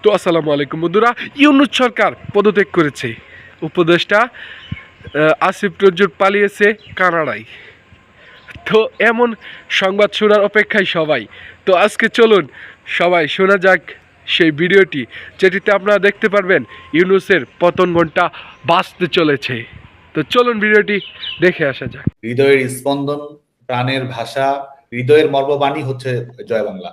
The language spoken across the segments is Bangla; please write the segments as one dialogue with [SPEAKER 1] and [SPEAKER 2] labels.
[SPEAKER 1] তো আসসালামু আলাইকুম বন্ধুরা। ইউনূস সরকার পদত্যাগ করেছে। উপদেষ্টা আসিফ নজরুল পালিয়েছে কানাডায়। তো এমন সংবাদ শোনার অপেক্ষায় সবাই। তো আজকে চলুন সবাই শোনা যাক সেই ভিডিওটি, যেটিতে আপনারা দেখতে পারবেন ইউনূসের পতন ঘণ্টা বাজতে চলেছে। তো চলুন ভিডিওটি দেখে আসা যাক।
[SPEAKER 2] হৃদয়ের স্পন্দন, প্রাণের ভাষা, হৃদয়ের মর্মবাণী হচ্ছে জয় বাংলা।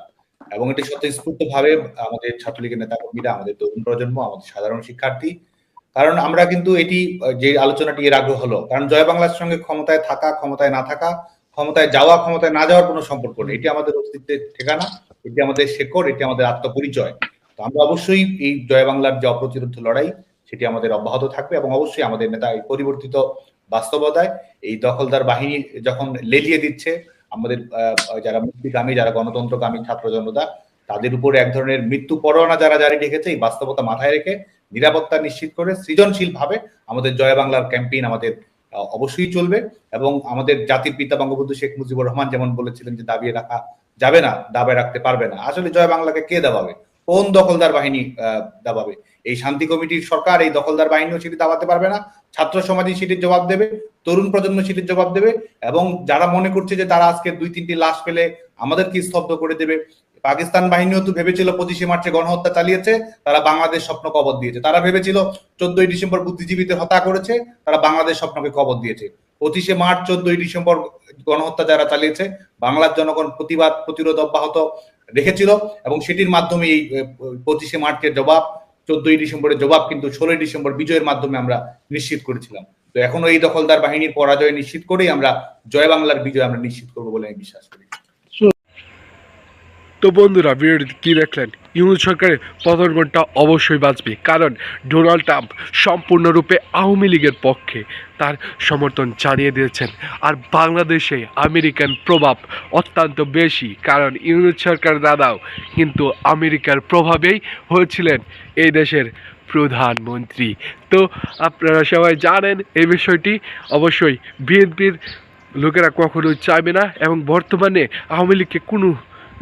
[SPEAKER 2] এবং এটি স্বতঃস্ফূর্ত ভাবে আমাদের ছাত্রলীগের নেতা কর্মীরা, আমাদের তরুণ প্রজন্ম, আমাদের সাধারণ শিক্ষার্থী, কারণ আমরা কিন্তু এটি যে আলোচনাটি এর আগে হলো, কারণ জয় বাংলার সঙ্গে ক্ষমতায় থাকা, ক্ষমতায় না থাকা, ক্ষমতায় যাওয়া, ক্ষমতায় না যাওয়ার কোনো সম্পর্ক নেই। এটি আমাদের অস্তিত্বের ঠিকানা, এটি আমাদের শেকড়, এটি আমাদের আত্মপরিচয়। তো আমরা অবশ্যই এই জয় বাংলার যে অপ্রতিরোধ লড়াই, সেটি আমাদের অব্যাহত থাকবে এবং অবশ্যই আমাদের নেতা এই পরিবর্তিত বাস্তবতায় এই দখলদার বাহিনী যখন লেলিয়ে দিচ্ছে আমাদের যারা মুক্তিকামী, যারা গণতন্ত্রকামী ছাত্র জনতা, তাদের উপরে এক ধরনের মৃত্যু পরোয়ানা যারা জারি রেখেছে, এই বাস্তবতা মাথায় রেখে নিরাপত্তা নিশ্চিত করে সৃজনশীল ভাবে আমাদের জয় বাংলার ক্যাম্পেইন আমাদের অবশ্যই চলবে। এবং আমাদের জাতির পিতা বঙ্গবন্ধু শেখ মুজিবুর রহমান যেমন বলেছিলেন যে দাবিয়ে রাখা যাবে না, দাবায় রাখতে পারবে না। আসলে জয় বাংলাকে কে দাবাবে? কোন দখলদার বাহিনী দাবাবে? এই শান্তি কমিটির সরকার এই দখলদার বাহিনীও সেটি দাবাতে পারবে না। ছাত্র সমাজই সেটির জবাব দেবে, তরুণ প্রজন্ম সেটির জবাব দেবে। এবং যারা মনে করছে যে তারা আজকে 2-3টি লাশ পেলে আমাদেরকে স্তব্ধ করে দেবে, পাকিস্তান বাহিনীও তো ভেবেছিল 25শে মার্চে গণহত্যা চালিয়েছে, তারা বাংলাদেশ স্বপ্ন কবর দিয়েছে। তারা ভেবেছিল 14ই ডিসেম্বর বুদ্ধিজীবীদের হত্যা করেছে, তারা বাংলাদেশ স্বপ্নকে কবর দিয়েছে। 25শে মার্চ 14ই ডিসেম্বর গণহত্যা যারা চালিয়েছে, বাংলার জনগণ প্রতিবাদ প্রতিরোধ অব্যাহত রেখেছিল এবং সেটির মাধ্যমে এই 25শে মার্চের জবাব, 14ই ডিসেম্বরের জবাব কিন্তু 16ই ডিসেম্বর বিজয়ের মাধ্যমে আমরা নিশ্চিত করেছিলাম। তো এখনো এই দখলদার বাহিনীর পরাজয় নিশ্চিত করেই আমরা জয় বাংলার বিজয় আমরা নিশ্চিত করবো বলে আমি বিশ্বাস করি।
[SPEAKER 1] তো বন্ধুরা, ভিডিওটি কি দেখলেন? ইউনূস সরকারের পতন ঘণ্টা অবশ্যই বাজবে, কারণ ডোনাল্ড ট্রাম্প সম্পূর্ণরূপে আওয়ামী লীগের পক্ষে তার সমর্থন জানিয়ে দিয়েছেন। আর বাংলাদেশে আমেরিকান প্রভাব অত্যন্ত বেশি, কারণ ইউনূস সরকার দাদাও কিন্তু আমেরিকার প্রভাবেই হয়েছিলেন এই দেশের প্রধানমন্ত্রী। তো আপনারা সবাই জানেন এই বিষয়টি। অবশ্যই বিএনপির লোকেরা কখনোই চাইবে না, এবং বর্তমানে আওয়ামী লীগকে কোনো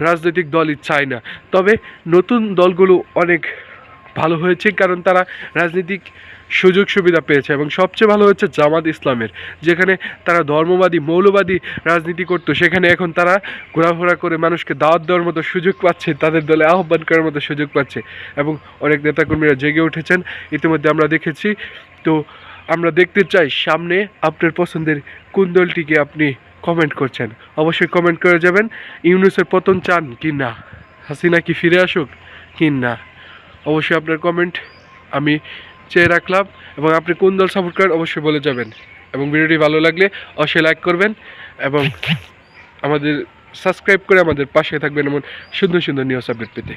[SPEAKER 1] রাজনৈতিক দলই চায় না। তবে নতুন দলগুলো অনেক ভালো হয়েছে, কারণ তারা রাজনৈতিক সুযোগ সুবিধা পেয়েছে। এবং সবচেয়ে ভালো হচ্ছে জামাত ইসলামের, যেখানে তারা ধর্মবাদী মৌলবাদী রাজনীতি করতো, সেখানে এখন তারা ঘোরাফেরা করে মানুষকে দাওয়াত দেওয়ার মতো সুযোগ পাচ্ছে, তাদের দলে আহ্বান করার মতো সুযোগ পাচ্ছে, এবং অনেক নেতাকর্মীরা জেগে উঠেছেন ইতিমধ্যে আমরা দেখেছি। তো আমরা দেখতে চাই সামনে আপনার পছন্দের কোন দলটিকে আপনি কমেন্ট করছেন, অবশ্যই কমেন্ট করে যাবেন। ইউনূসের পতন চান কি না, হাসিনা কি ফিরে আসুক কি না, অবশ্যই আপনার কমেন্ট আমি চেয়ে রাখলাম। এবং আপনি কোন দল সাপোর্ট করেন অবশ্যই বলে যাবেন। এবং ভিডিওটি ভালো লাগলে অবশ্যই লাইক করবেন এবং আমাদের সাবস্ক্রাইব করে আমাদের পাশে থাকবেন এমন সুন্দর সুন্দর নিউজ আপডেট পেতে।